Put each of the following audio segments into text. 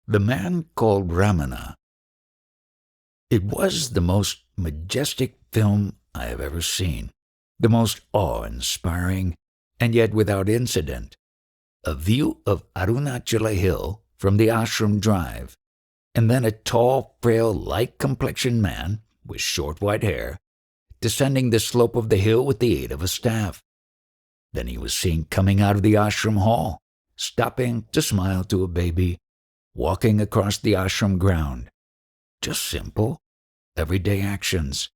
The Man Called Ramana. It was the most majestic film I have ever seen, the most awe-inspiring, and yet without incident. A view of Arunachala Hill from the ashram drive, and then a tall, frail, light-complexioned man with short white hair descending the slope of the hill with the aid of a staff. Then he was seen coming out of the ashram hall, stopping to smile to a baby, walking across the ashram ground. Just simple, everyday actions.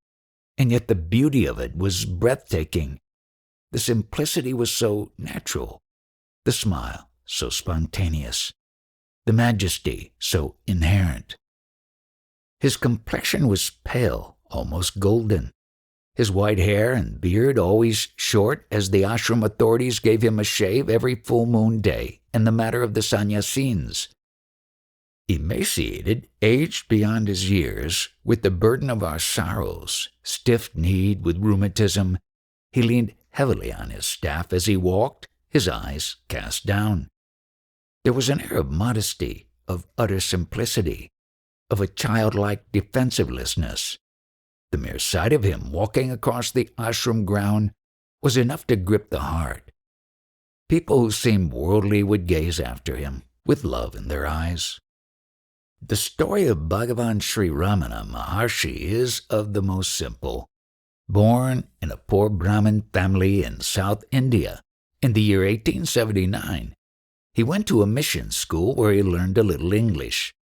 And yet the beauty of it was breathtaking. The simplicity was so natural, the smile so spontaneous, the majesty so inherent. His complexion was pale, almost golden. His white hair and beard always short, as the ashram authorities gave him a shave every full moon day in the matter of the sannyasins. Emaciated, aged beyond his years, with the burden of our sorrows, stiff-kneed with rheumatism, he leaned heavily on his staff as he walked, his eyes cast down. There was an air of modesty, of utter simplicity, of a childlike defensivelessness. The mere sight of him walking across the ashram ground was enough to grip the heart. People who seemed worldly would gaze after him, with love in their eyes. The story of Bhagavan Sri Ramana Maharshi is of the most simple. Born in a poor Brahmin family in South India in the year 1879, he went to a mission school where he learned a little English.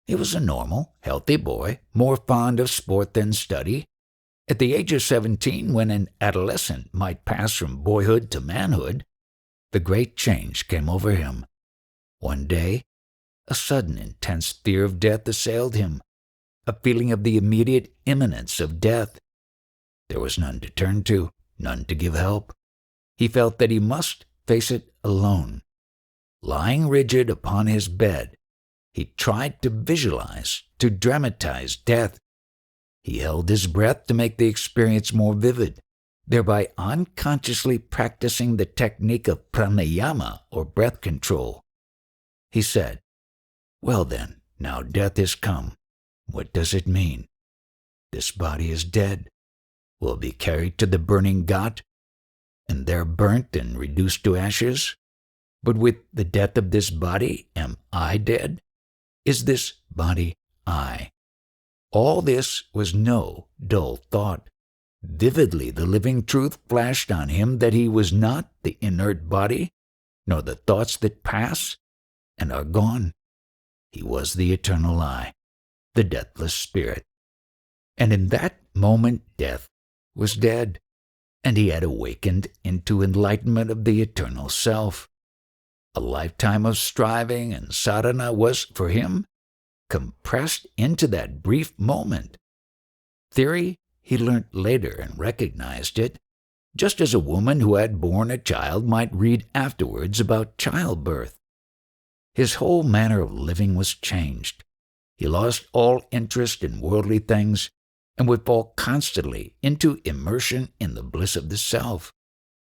He was a normal, healthy boy, more fond of sport than study. At the age of 17, when an adolescent might pass from boyhood to manhood, the great change came over him. One day, a sudden intense fear of death assailed him, a feeling of the immediate imminence of death. There was none to turn to, none to give help. He felt that he must face it alone. Lying rigid upon his bed, he tried to visualize, to dramatize death. He held his breath to make the experience more vivid, thereby unconsciously practicing the technique of pranayama or breath control. He said, "Well then, now death has come. What does it mean? This body is dead. Will be carried to the burning ghat, and there burnt and reduced to ashes. But with the death of this body, am I dead? Is this body I?" All this was no dull thought. Vividly the living truth flashed on him that he was not the inert body, nor the thoughts that pass and are gone. He was the eternal I, the deathless spirit. And in that moment death was dead, and he had awakened into enlightenment of the eternal self. A lifetime of striving and sadhana was, for him, compressed into that brief moment. Theory he learnt later and recognized it, just as a woman who had borne a child might read afterwards about childbirth. His whole manner of living was changed. He lost all interest in worldly things and would fall constantly into immersion in the bliss of the self.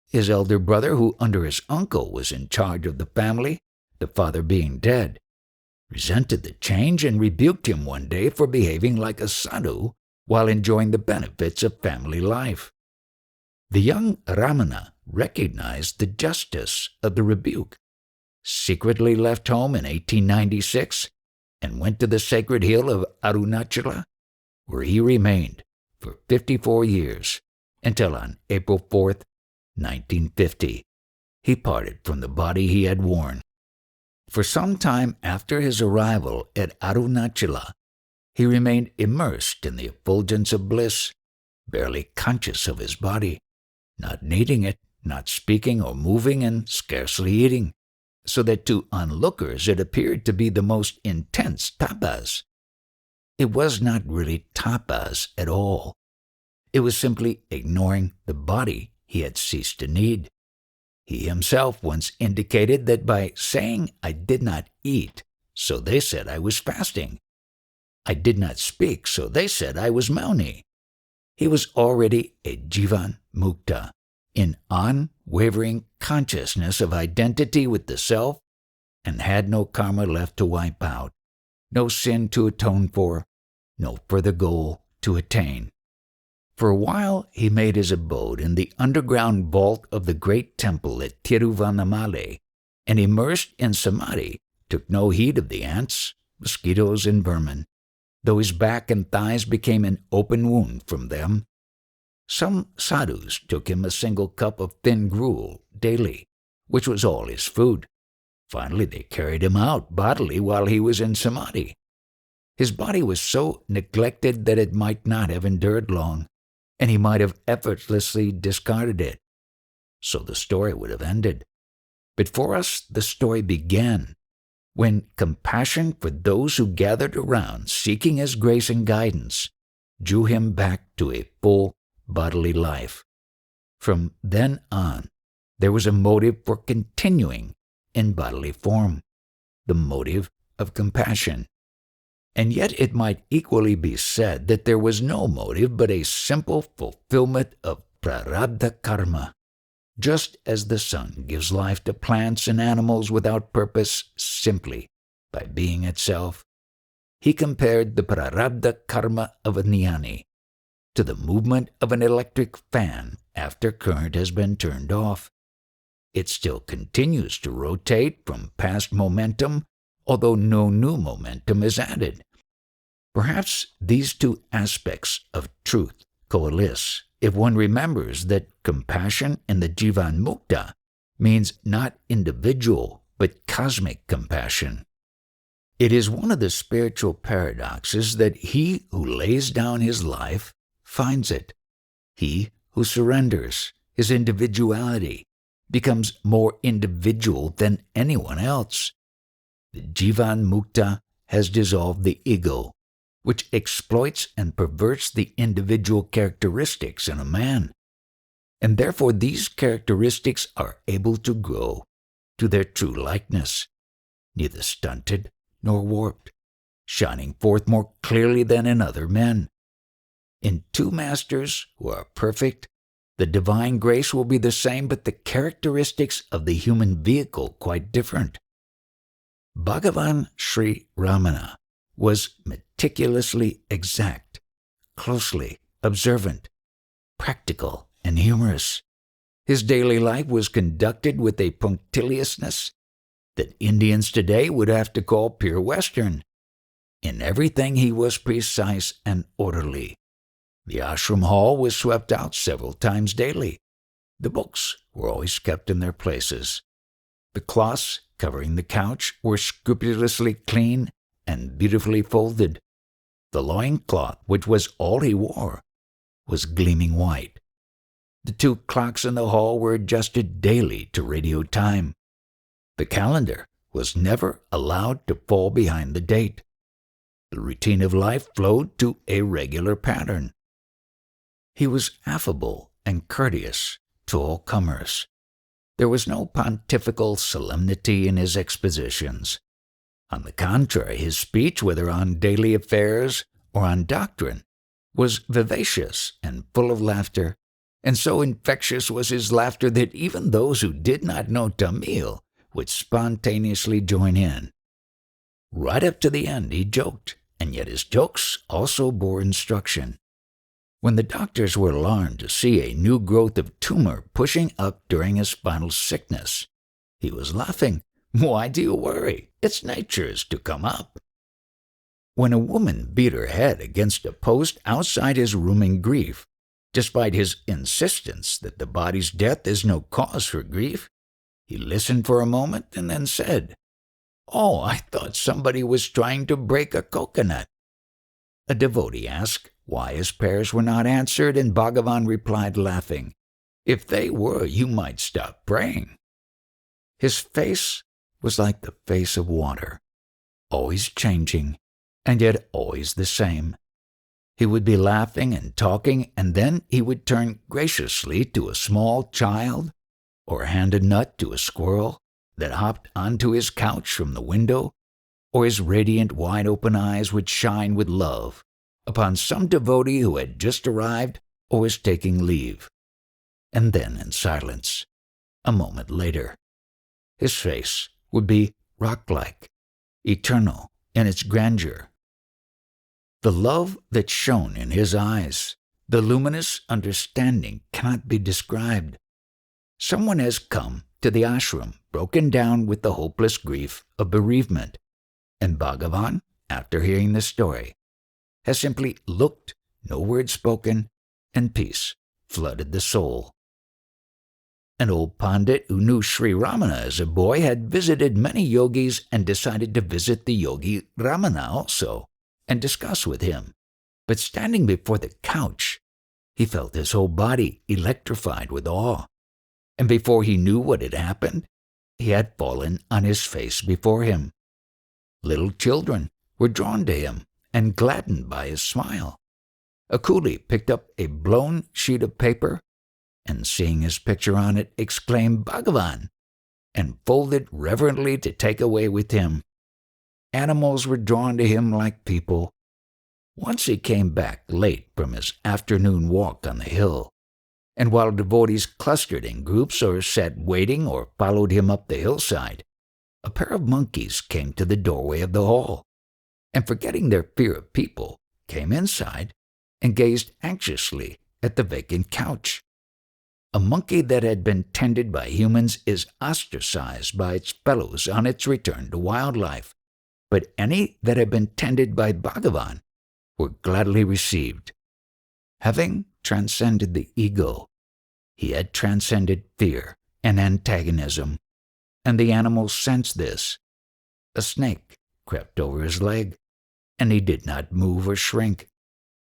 His elder brother, who under his uncle was in charge of the family, the father being dead, resented the change and rebuked him one day for behaving like a sadhu while enjoying the benefits of family life. The young Ramana recognized the justice of the rebuke, secretly left home in 1896, and went to the sacred hill of Arunachala, where he remained for 54 years, until on April 4th, 1950, he parted from the body he had worn. For some time after his arrival at Arunachala, he remained immersed in the effulgence of bliss, barely conscious of his body, not needing it, not speaking or moving, and scarcely eating, so that to onlookers it appeared to be the most intense tapas. It was not really tapas at all. It was simply ignoring the body he had ceased to need. He himself once indicated that by saying I did not eat, so they said I was fasting. I did not speak, so they said I was mauni. He was already a jivan mukta, in unwavering consciousness of identity with the self, and had no karma left to wipe out. no sin to atone for, no further goal to attain. For a while he made his abode in the underground vault of the great temple at Tiruvannamalai, and immersed in samadhi, took no heed of the ants, mosquitoes, and vermin, though his back and thighs became an open wound from them. Some sadhus took him a single cup of thin gruel daily, which was all his food. Finally they carried him out bodily while he was in samadhi. His body was so neglected that it might not have endured long, and he might have effortlessly discarded it. So the story would have ended. But for us the story began, when compassion for those who gathered around seeking his grace and guidance drew him back to a full bodily life. From then on, there was a motive for continuing in bodily form, the motive of compassion. And yet it might equally be said that there was no motive but a simple fulfillment of prarabdha karma. Just as the sun gives life to plants and animals without purpose simply by being itself, he compared the prarabdha karma of a jnani to the movement of an electric fan after current has been turned off. It still continues to rotate from past momentum, although no new momentum is added. Perhaps these two aspects of truth coalesce if one remembers that compassion in the Jivan Mukta means not individual but cosmic compassion. It is one of the spiritual paradoxes that he who lays down his life finds it. He who surrenders his individuality becomes more individual than anyone else. The Jivan Mukta has dissolved the ego, which exploits and perverts the individual characteristics in a man, and therefore these characteristics are able to grow to their true likeness, neither stunted nor warped, shining forth more clearly than in other men. In two masters who are perfect, the divine grace will be the same, but the characteristics of the human vehicle quite different. Bhagavan Sri Ramana was meticulously exact, closely observant, practical, and humorous. His daily life was conducted with a punctiliousness that Indians today would have to call pure Western. In everything he was precise and orderly. The ashram hall was swept out several times daily. The books were always kept in their places. The cloths covering the couch were scrupulously clean and beautifully folded. The loincloth, which was all he wore, was gleaming white. The two clocks in the hall were adjusted daily to radio time. The calendar was never allowed to fall behind the date. The routine of life flowed to a regular pattern. He was affable and courteous to all comers. There was no pontifical solemnity in his expositions. On the contrary, his speech, whether on daily affairs or on doctrine, was vivacious and full of laughter, and so infectious was his laughter that even those who did not know Tamil would spontaneously join in. Right up to the end he joked, and yet his jokes also bore instruction. When the doctors were alarmed to see a new growth of tumor pushing up during his final sickness, he was laughing. "Why do you worry? It's nature's to come up." When a woman beat her head against a post outside his room in grief, despite his insistence that the body's death is no cause for grief, he listened for a moment and then said, "Oh, I thought somebody was trying to break a coconut." A devotee asked why his prayers were not answered, and Bhagavan replied laughing, "If they were, you might stop praying." His face was like the face of water, always changing, and yet always the same. He would be laughing and talking, and then he would turn graciously to a small child, or hand a nut to a squirrel that hopped onto his couch from the window, or his radiant, wide-open eyes would shine with love upon some devotee who had just arrived or was taking leave. And then, in silence, a moment later, his face would be rock-like, eternal, in its grandeur. The love that shone in his eyes, the luminous understanding cannot be described. Someone has come to the ashram broken down with the hopeless grief of bereavement, and Bhagavan, after hearing the story, has simply looked, no word spoken, and peace flooded the soul. An old pandit who knew Sri Ramana as a boy had visited many yogis and decided to visit the yogi Ramana also and discuss with him. But standing before the couch, he felt his whole body electrified with awe. And before he knew what had happened, he had fallen on his face before him. Little children were drawn to him and gladdened by his smile. A coolie picked up a blown sheet of paper and, seeing his picture on it, exclaimed "Bhagavan," and folded reverently to take away with him. Animals were drawn to him like people. Once he came back late from his afternoon walk on the hill, and while devotees clustered in groups or sat waiting or followed him up the hillside, a pair of monkeys came to the doorway of the hall, and forgetting their fear of people, came inside and gazed anxiously at the vacant couch. A monkey that had been tended by humans is ostracized by its fellows on its return to wildlife, but any that had been tended by Bhagavan were gladly received. Having transcended the ego, he had transcended fear and antagonism, and the animals sensed this. A snake crept over his leg, and he did not move or shrink.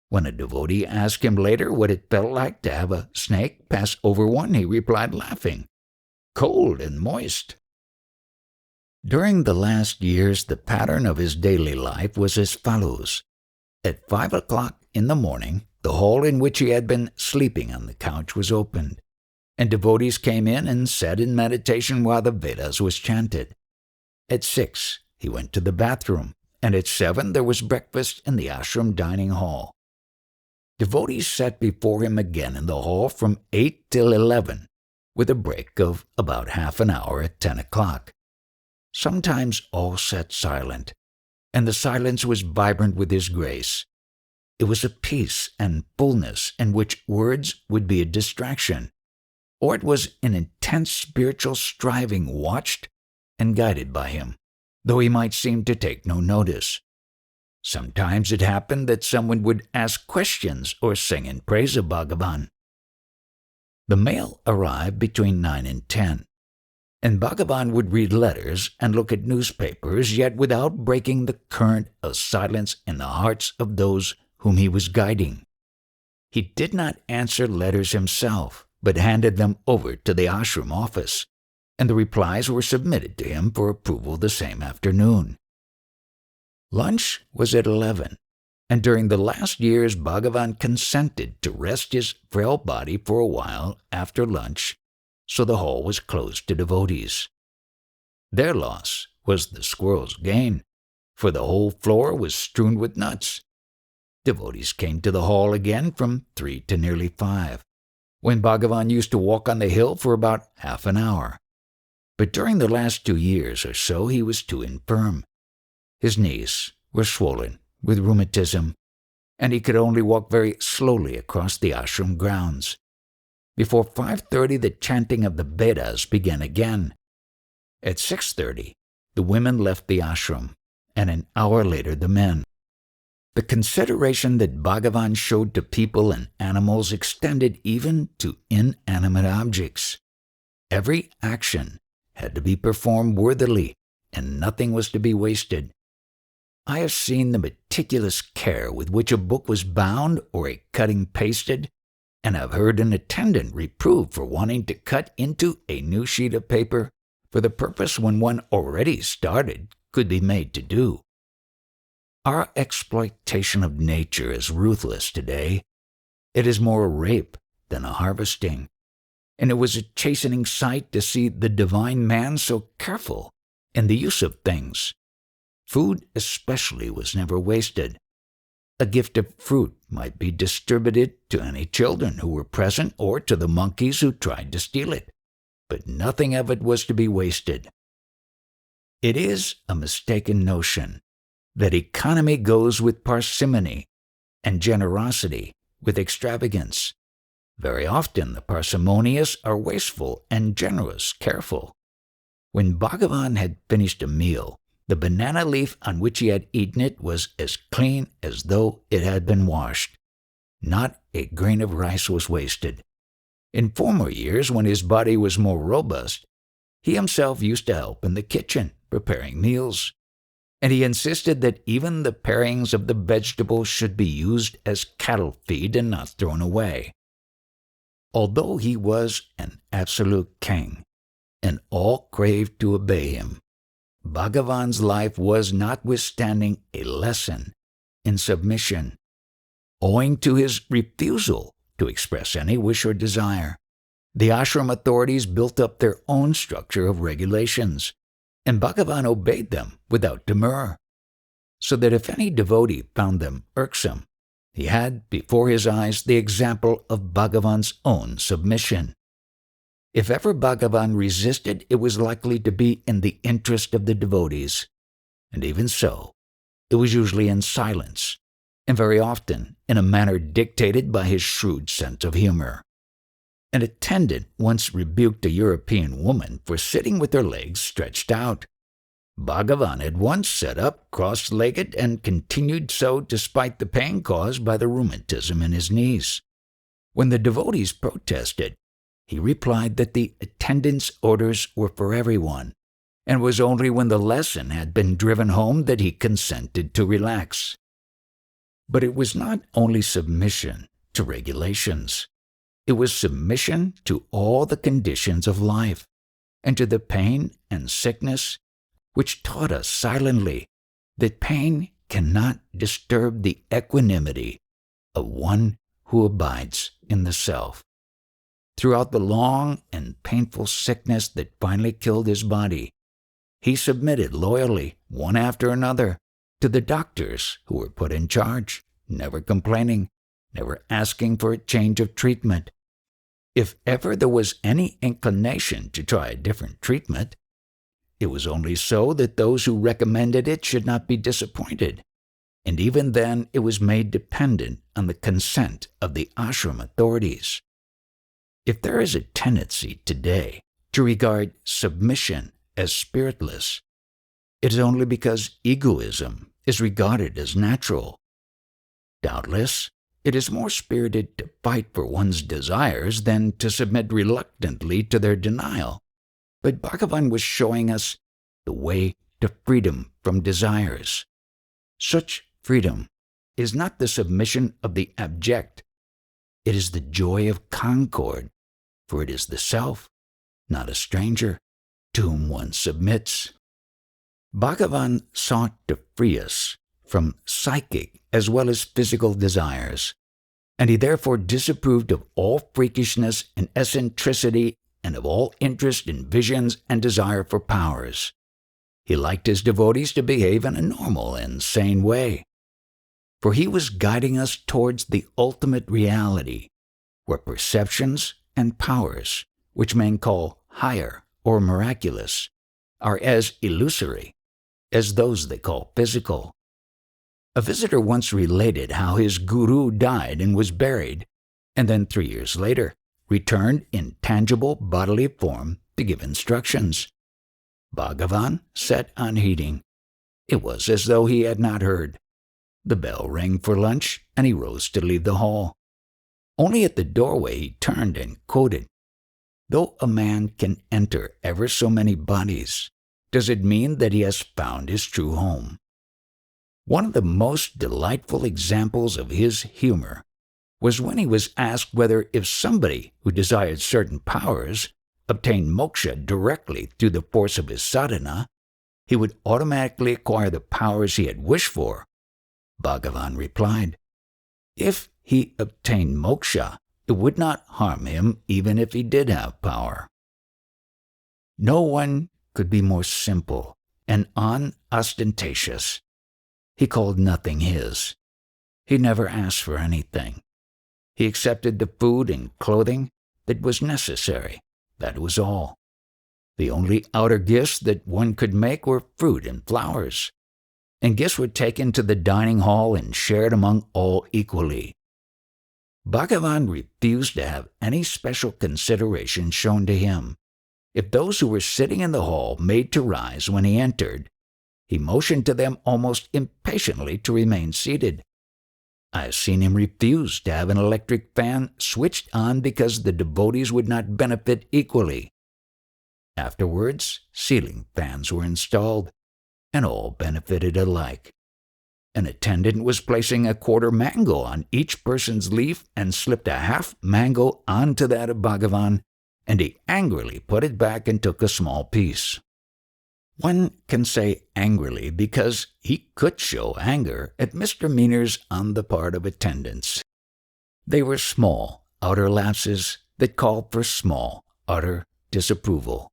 When a devotee asked him later what it felt like to have a snake pass over one, he replied laughing, "Cold and moist." During the last years, the pattern of his daily life was as follows. At 5 o'clock in the morning, the hall in which he had been sleeping on the couch was opened, and devotees came in and sat in meditation while the Vedas was chanted. At 6, he went to the bathroom, and at 7 there was breakfast in the ashram dining hall. Devotees sat before him again in the hall from 8 till 11, with a break of about half an hour at 10 o'clock. Sometimes all sat silent, and the silence was vibrant with his grace. It was a peace and fullness in which words would be a distraction, or it was an intense spiritual striving watched and guided by him, though he might seem to take no notice. Sometimes it happened that someone would ask questions or sing in praise of Bhagavan. The mail arrived between 9 and 10, and Bhagavan would read letters and look at newspapers, yet without breaking the current of silence in the hearts of those whom he was guiding. He did not answer letters himself, but handed them over to the ashram office, and the replies were submitted to him for approval the same afternoon. Lunch was at 11, and during the last years Bhagavan consented to rest his frail body for a while after lunch, so the hall was closed to devotees. Their loss was the squirrel's gain, for the whole floor was strewn with nuts. Devotees came to the hall again from 3 to nearly 5, when Bhagavan used to walk on the hill for about half an hour. But during the last 2 years or so he was too infirm. His knees were swollen with rheumatism, and he could only walk very slowly across the ashram grounds. Before 5:30 the chanting of the Vedas began again. At 6:30 the women left the ashram, and an hour later the men. The consideration that Bhagavan showed to people and animals extended even to inanimate objects. Every action had to be performed worthily, and nothing was to be wasted. I have seen the meticulous care with which a book was bound or a cutting pasted, and have heard an attendant reproved for wanting to cut into a new sheet of paper for the purpose when one already started could be made to do. Our exploitation of nature is ruthless today. It is more a rape than a harvesting, and it was a chastening sight to see the divine man so careful in the use of things. Food especially was never wasted. A gift of fruit might be distributed to any children who were present or to the monkeys who tried to steal it, but nothing of it was to be wasted. It is a mistaken notion that economy goes with parsimony, and generosity with extravagance. Very often the parsimonious are wasteful and generous careful. When Bhagavan had finished a meal, the banana leaf on which he had eaten it was as clean as though it had been washed. Not a grain of rice was wasted. In former years, when his body was more robust, he himself used to help in the kitchen, preparing meals. And he insisted that even the parings of the vegetables should be used as cattle feed and not thrown away. Although he was an absolute king, and all craved to obey him, Bhagavan's life was notwithstanding a lesson in submission, owing to his refusal to express any wish or desire. The ashram authorities built up their own structure of regulations, and Bhagavan obeyed them without demur, so that if any devotee found them irksome, he had before his eyes the example of Bhagavan's own submission. If ever Bhagavan resisted, it was likely to be in the interest of the devotees, and even so, it was usually in silence, and very often in a manner dictated by his shrewd sense of humor. An attendant once rebuked a European woman for sitting with her legs stretched out. Bhagavan at once sat up cross-legged and continued so despite the pain caused by the rheumatism in his knees. When the devotees protested, he replied that the attendant's orders were for everyone, and it was only when the lesson had been driven home that he consented to relax. But it was not only submission to regulations. It was submission to all the conditions of life, and to the pain and sickness which taught us silently that pain cannot disturb the equanimity of one who abides in the self. Throughout the long and painful sickness that finally killed his body, he submitted loyally, one after another, to the doctors who were put in charge, never complaining, never asking for a change of treatment. If ever there was any inclination to try a different treatment, it was only so that those who recommended it should not be disappointed, and even then it was made dependent on the consent of the ashram authorities. If there is a tendency today to regard submission as spiritless, it is only because egoism is regarded as natural. Doubtless, it is more spirited to fight for one's desires than to submit reluctantly to their denial. But Bhagavan was showing us the way to freedom from desires. Such freedom is not the submission of the abject. It is the joy of concord, for it is the self, not a stranger, to whom one submits. Bhagavan sought to free us from psychic as well as physical desires, and he therefore disapproved of all freakishness and eccentricity and of all interest in visions and desire for powers. He liked his devotees to behave in a normal and sane way, for he was guiding us towards the ultimate reality, where perceptions and powers, which men call higher or miraculous, are as illusory as those they call physical. A visitor once related how his guru died and was buried, and then 3 years later returned in tangible bodily form to give instructions. Bhagavan sat unheeding. It was as though he had not heard. The bell rang for lunch, and he rose to leave the hall. Only at the doorway he turned and quoted, "Though a man can enter ever so many bodies, does it mean that he has found his true home?" One of the most delightful examples of his humor was when he was asked whether if somebody who desired certain powers obtained moksha directly through the force of his sadhana, he would automatically acquire the powers he had wished for. Bhagavan replied, "If he obtained moksha, it would not harm him even if he did have power." No one could be more simple and unostentatious. He called nothing his. He never asked for anything. He accepted the food and clothing that was necessary. That was all. The only outer gifts that one could make were fruit and flowers. and gifts were taken to the dining hall and shared among all equally. Bhagavan refused to have any special consideration shown to him. If those who were sitting in the hall made to rise when he entered, he motioned to them almost impatiently to remain seated. I have seen him refuse to have an electric fan switched on because the devotees would not benefit equally. Afterwards, ceiling fans were installed, and all benefited alike. An attendant was placing a quarter mango on each person's leaf and slipped a half mango onto that of Bhagavan, and he angrily put it back and took a small piece. One can say angrily because he could show anger at misdemeanors on the part of attendants. They were small outer lapses that called for small utter disapproval.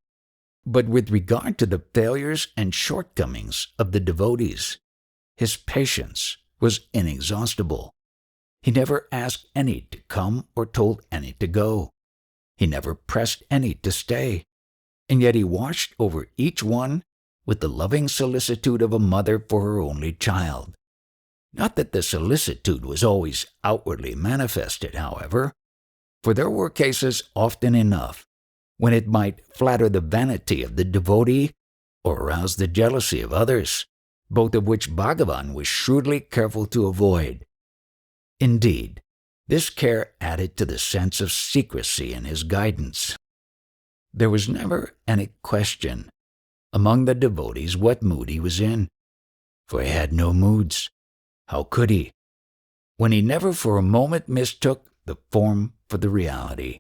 But with regard to the failures and shortcomings of the devotees, his patience was inexhaustible. He never asked any to come or told any to go. He never pressed any to stay, and yet he watched over each one with the loving solicitude of a mother for her only child. Not that the solicitude was always outwardly manifested, however, for there were cases often enough when it might flatter the vanity of the devotee or arouse the jealousy of others, both of which Bhagavan was shrewdly careful to avoid. Indeed, this care added to the sense of secrecy in his guidance. There was never any question among the devotees what mood he was in, for he had no moods. How could he, when he never for a moment mistook the form for the reality?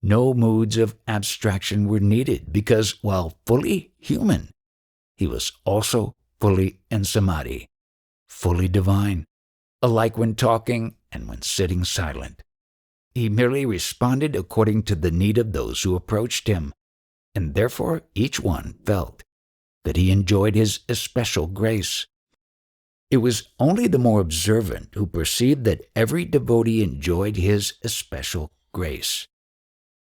No moods of abstraction were needed because, while fully human, he was also fully in samadhi, fully divine, alike when talking and when sitting silent. He merely responded according to the need of those who approached him, and therefore each one felt that he enjoyed his especial grace. It was only the more observant who perceived that every devotee enjoyed his especial grace,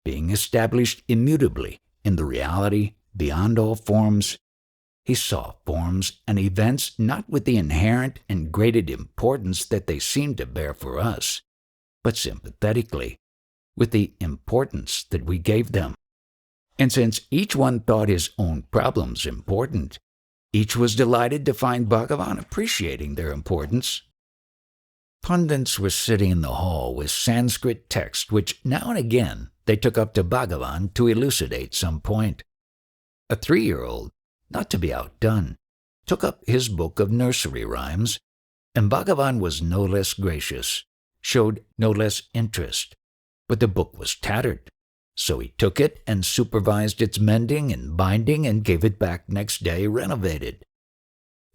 being established immutably in the reality beyond all forms. He saw forms and events not with the inherent and graded importance that they seem to bear for us, but sympathetically, with the importance that we gave them. And since each one thought his own problems important, each was delighted to find Bhagavan appreciating their importance. Pundits were sitting in the hall with Sanskrit text which now and again they took up to Bhagavan to elucidate some point. A 3-year-old, not to be outdone, took up his book of nursery rhymes, and Bhagavan was no less gracious, showed no less interest. But the book was tattered, so he took it and supervised its mending and binding and gave it back next day renovated.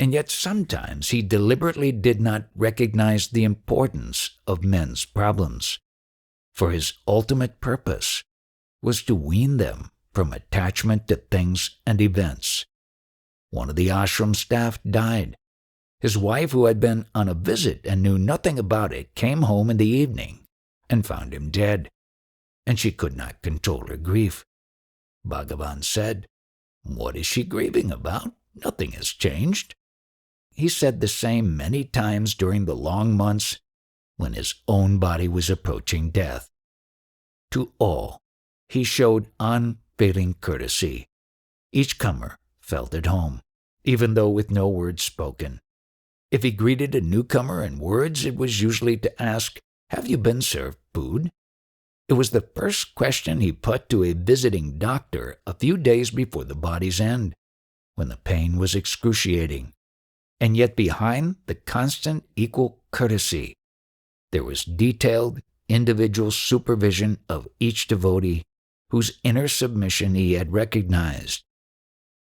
And yet sometimes he deliberately did not recognize the importance of men's problems, for his ultimate purpose was to wean them from attachment to things and events. One of the ashram staff died. His wife, who had been on a visit and knew nothing about it, came home in the evening and found him dead, and she could not control her grief. Bhagavan said, "What is she grieving about? Nothing has changed." He said the same many times during the long months when his own body was approaching death. To all, he showed unfailing courtesy. Each comer felt at home, even though with no words spoken. If he greeted a newcomer in words, it was usually to ask, "Have you been served food?" It was the first question he put to a visiting doctor a few days before the body's end, when the pain was excruciating. And yet behind the constant equal courtesy, there was detailed individual supervision of each devotee whose inner submission he had recognized.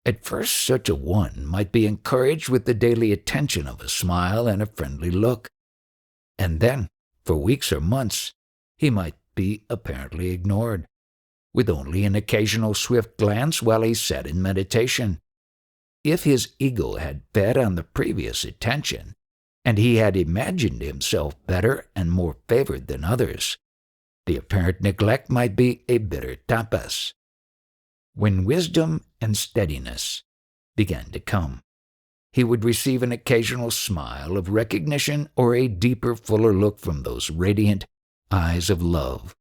At first, such a one might be encouraged with the daily attention of a smile and a friendly look, and then, for weeks or months, he might be apparently ignored, with only an occasional swift glance while he sat in meditation. If his ego had fed on the previous attention, and he had imagined himself better and more favored than others, the apparent neglect might be a bitter tapas. When wisdom and steadiness began to come, he would receive an occasional smile of recognition or a deeper, fuller look from those radiant eyes of love.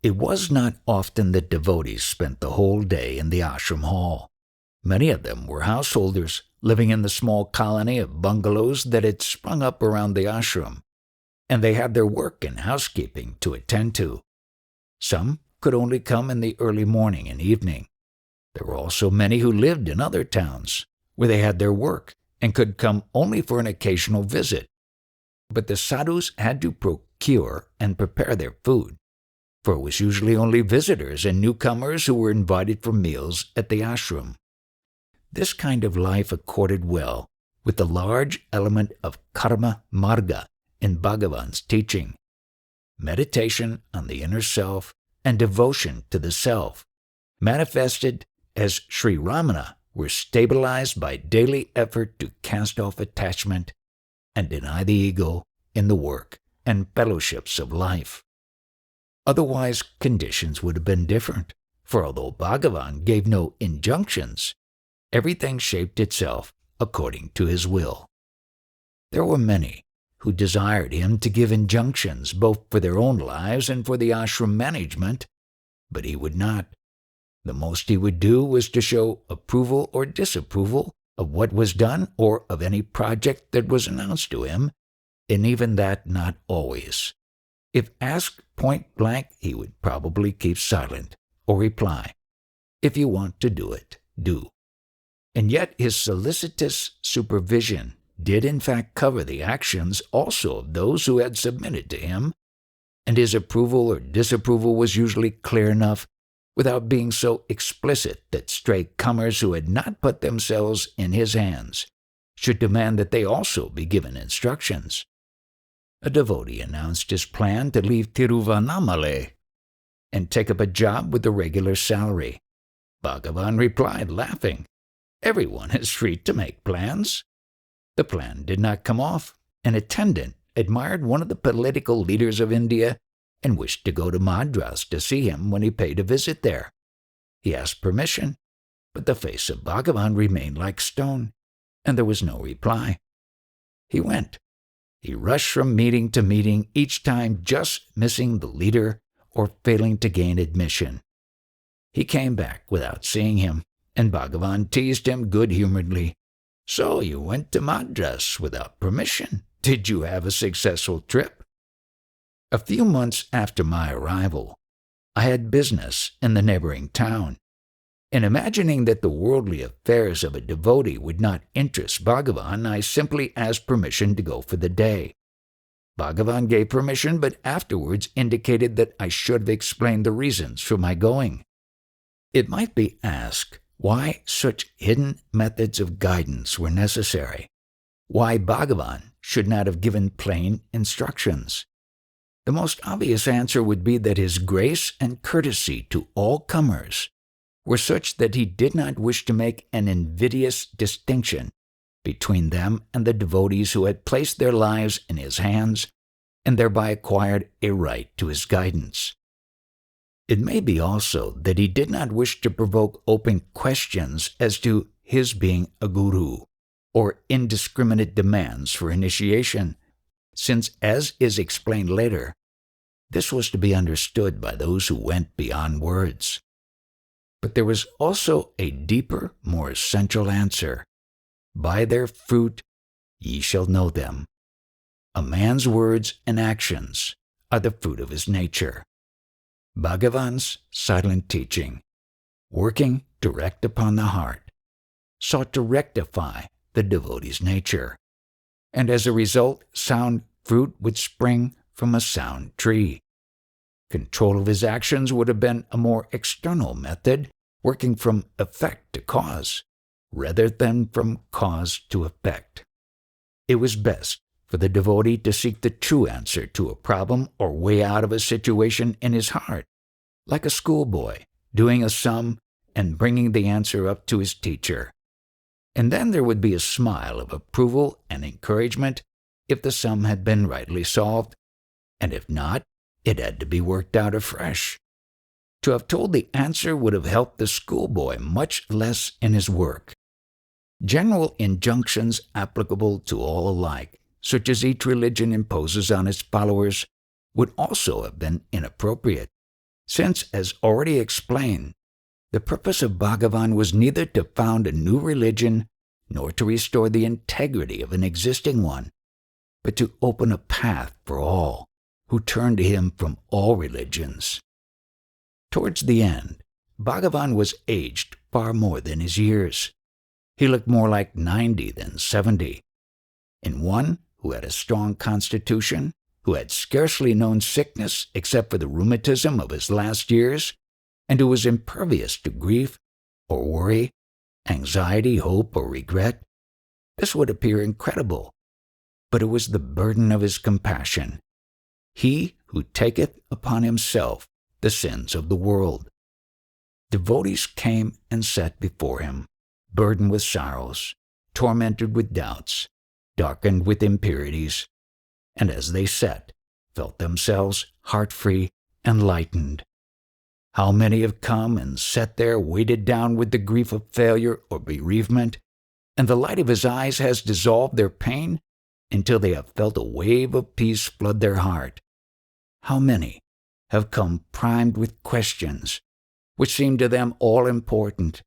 It was not often that devotees spent the whole day in the ashram hall. Many of them were householders living in the small colony of bungalows that had sprung up around the ashram, and they had their work and housekeeping to attend to. Some could only come in the early morning and evening. There were also many who lived in other towns, where they had their work and could come only for an occasional visit. But the sadhus had to procure and prepare their food, for it was usually only visitors and newcomers who were invited for meals at the ashram. This kind of life accorded well with the large element of karma marga in Bhagavan's teaching, meditation on the inner self and devotion to the self, manifested as Sri Ramana were stabilized by daily effort to cast off attachment and deny the ego in the work and fellowships of life. Otherwise, conditions would have been different, for although Bhagavan gave no injunctions, everything shaped itself according to his will. There were many who desired him to give injunctions both for their own lives and for the ashram management, but he would not. The most he would do was to show approval or disapproval of what was done or of any project that was announced to him, and even that not always. If asked point blank, he would probably keep silent or reply, "If you want to do it, do." And yet his solicitous supervision did in fact cover the actions also of those who had submitted to him, and his approval or disapproval was usually clear enough without being so explicit that stray comers who had not put themselves in his hands should demand that they also be given instructions. A devotee announced his plan to leave Tiruvannamalai and take up a job with a regular salary. Bhagavan replied, laughing, "Everyone is free to make plans." The plan did not come off. An attendant admired one of the political leaders of India and wished to go to Madras to see him when he paid a visit there. He asked permission, but the face of Bhagavan remained like stone, and there was no reply. He went. He rushed from meeting to meeting, each time just missing the leader or failing to gain admission. He came back without seeing him, and Bhagavan teased him good-humoredly. "So you went to Madras without permission. Did you have a successful trip?" A few months after my arrival, I had business in the neighboring town, and imagining that the worldly affairs of a devotee would not interest Bhagavan, I simply asked permission to go for the day. Bhagavan gave permission, but afterwards indicated that I should have explained the reasons for my going. It might be asked why such hidden methods of guidance were necessary, why Bhagavan should not have given plain instructions. The most obvious answer would be that his grace and courtesy to all comers were such that he did not wish to make an invidious distinction between them and the devotees who had placed their lives in his hands and thereby acquired a right to his guidance. It may be also that he did not wish to provoke open questions as to his being a guru, or indiscriminate demands for initiation, since, as is explained later, this was to be understood by those who went beyond words. But there was also a deeper, more essential answer. By their fruit ye shall know them. A man's words and actions are the fruit of his nature. Bhagavan's silent teaching, working direct upon the heart, sought to rectify the devotee's nature, and as a result, sound fruit would spring from a sound tree. Control of his actions would have been a more external method, working from effect to cause, rather than from cause to effect. It was best for the devotee to seek the true answer to a problem or way out of a situation in his heart, like a schoolboy doing a sum and bringing the answer up to his teacher. And then there would be a smile of approval and encouragement if the sum had been rightly solved, and if not, it had to be worked out afresh. To have told the answer would have helped the schoolboy much less in his work. General injunctions applicable to all alike, such as each religion imposes on its followers, would also have been inappropriate, since, as already explained, the purpose of Bhagavan was neither to found a new religion nor to restore the integrity of an existing one, but to open a path for all who turn to him from all religions. Towards the end, Bhagavan was aged far more than his years. He looked more like 90 than 70. In one who had a strong constitution, who had scarcely known sickness except for the rheumatism of his last years, and who was impervious to grief or worry, anxiety, hope, or regret, this would appear incredible. But it was the burden of his compassion. He who taketh upon himself the sins of the world. Devotees came and sat before him, burdened with sorrows, tormented with doubts, darkened with impurities, and as they sat, felt themselves heart-free and lightened. How many have come and sat there weighted down with the grief of failure or bereavement, and the light of his eyes has dissolved their pain until they have felt a wave of peace flood their heart. How many have come primed with questions which seemed to them all important,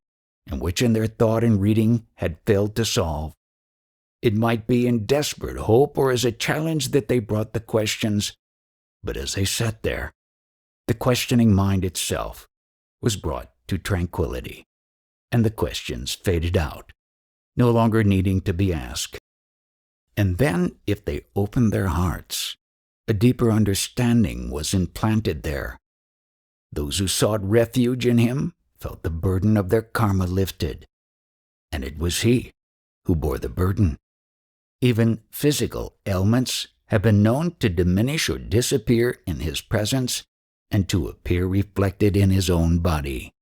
and which in their thought and reading had failed to solve. It might be in desperate hope or as a challenge that they brought the questions, but as they sat there, the questioning mind itself was brought to tranquility, and the questions faded out, no longer needing to be asked. And then, if they opened their hearts, a deeper understanding was implanted there. Those who sought refuge in him felt the burden of their karma lifted, and it was he who bore the burden. Even physical ailments have been known to diminish or disappear in his presence and to appear reflected in his own body.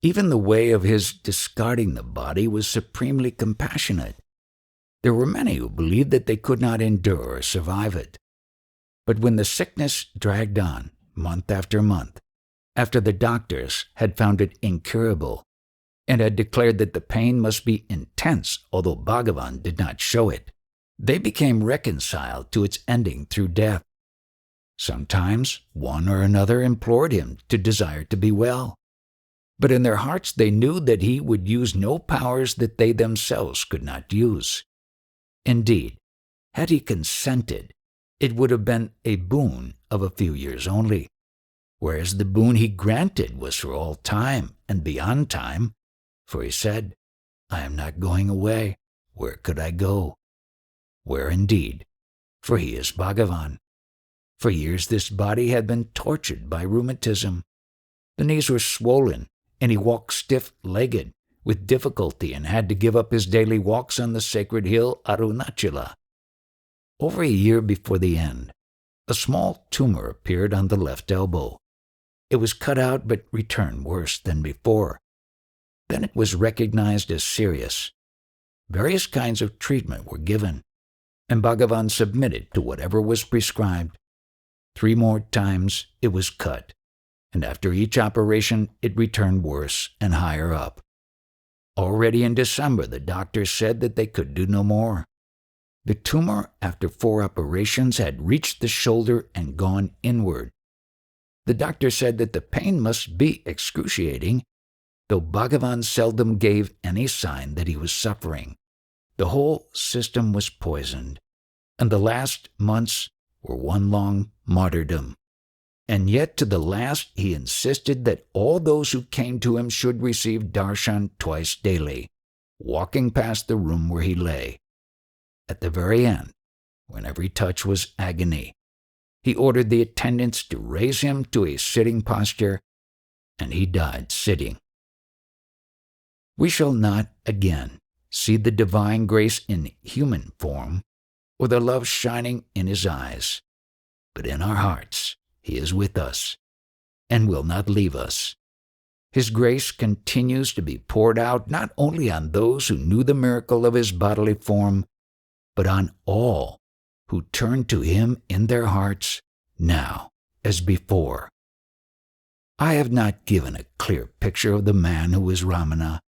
Even the way of his discarding the body was supremely compassionate. There were many who believed that they could not endure or survive it. But when the sickness dragged on, month after month, after the doctors had found it incurable and had declared that the pain must be intense, although Bhagavan did not show it, they became reconciled to its ending through death. Sometimes one or another implored him to desire to be well, but in their hearts they knew that he would use no powers that they themselves could not use. Indeed, had he consented, it would have been a boon of a few years only, whereas the boon he granted was for all time and beyond time, for he said, "I am not going away. Where could I go?" Where indeed, for he is Bhagavan. For years this body had been tortured by rheumatism. The knees were swollen, and he walked stiff-legged with difficulty and had to give up his daily walks on the sacred hill Arunachala. Over a year before the end, a small tumor appeared on the left elbow. It was cut out but returned worse than before. Then it was recognized as serious. Various kinds of treatment were given, and Bhagavan submitted to whatever was prescribed. 3 more times it was cut, and after each operation it returned worse and higher up. Already in December the doctors said that they could do no more. The tumor, after 4 operations, had reached the shoulder and gone inward. The doctor said that the pain must be excruciating, though Bhagavan seldom gave any sign that he was suffering. The whole system was poisoned, and the last months were one long martyrdom. And yet to the last he insisted that all those who came to him should receive darshan twice daily, walking past the room where he lay. At the very end, when every touch was agony, he ordered the attendants to raise him to a sitting posture, and he died sitting. We shall not again see the divine grace in human form or the love shining in his eyes, but in our hearts he is with us and will not leave us. His grace continues to be poured out not only on those who knew the miracle of his bodily form, but on all who turn to him in their hearts now as before. I have not given a clear picture of the man who is Ramana,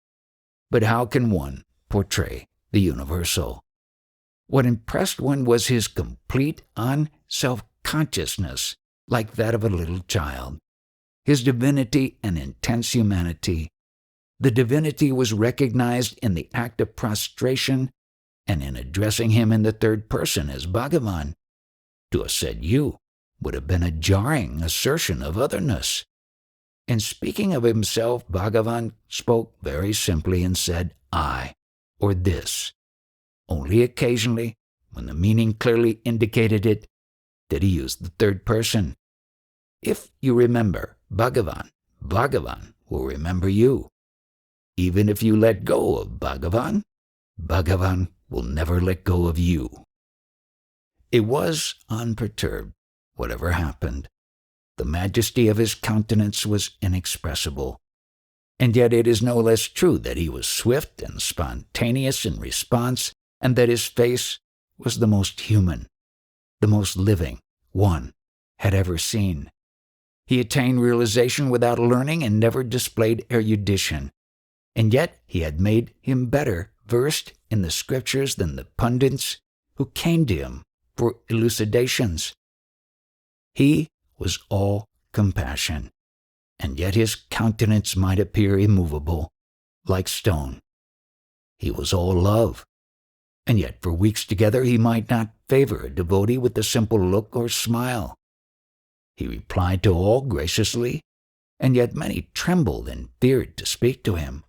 but how can one portray the universal. What impressed one was his complete unself-consciousness, like that of a little child. His divinity and intense humanity. The divinity was recognized in the act of prostration and in addressing him in the third person as Bhagavan. To have said you would have been a jarring assertion of otherness. In speaking of himself, Bhagavan spoke very simply and said I, or this. Only occasionally, when the meaning clearly indicated it, did he use the third person. If you remember Bhagavan, Bhagavan will remember you. Even if you let go of Bhagavan, Bhagavan will never let go of you. It was unperturbed, whatever happened. The majesty of his countenance was inexpressible. And yet it is no less true that he was swift and spontaneous in response, and that his face was the most human, the most living one had ever seen. He attained realization without learning and never displayed erudition. And yet he had made him better versed in the scriptures than the pundits who came to him for elucidations. He was all compassion, and yet his countenance might appear immovable, like stone. He was all love, and yet for weeks together he might not favor a devotee with a simple look or smile. He replied to all graciously, and yet many trembled and feared to speak to him.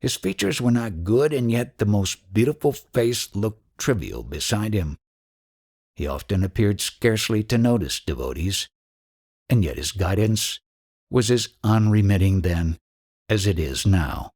His features were not good, and yet the most beautiful face looked trivial beside him. He often appeared scarcely to notice devotees, and yet his guidance was as unremitting then as it is now.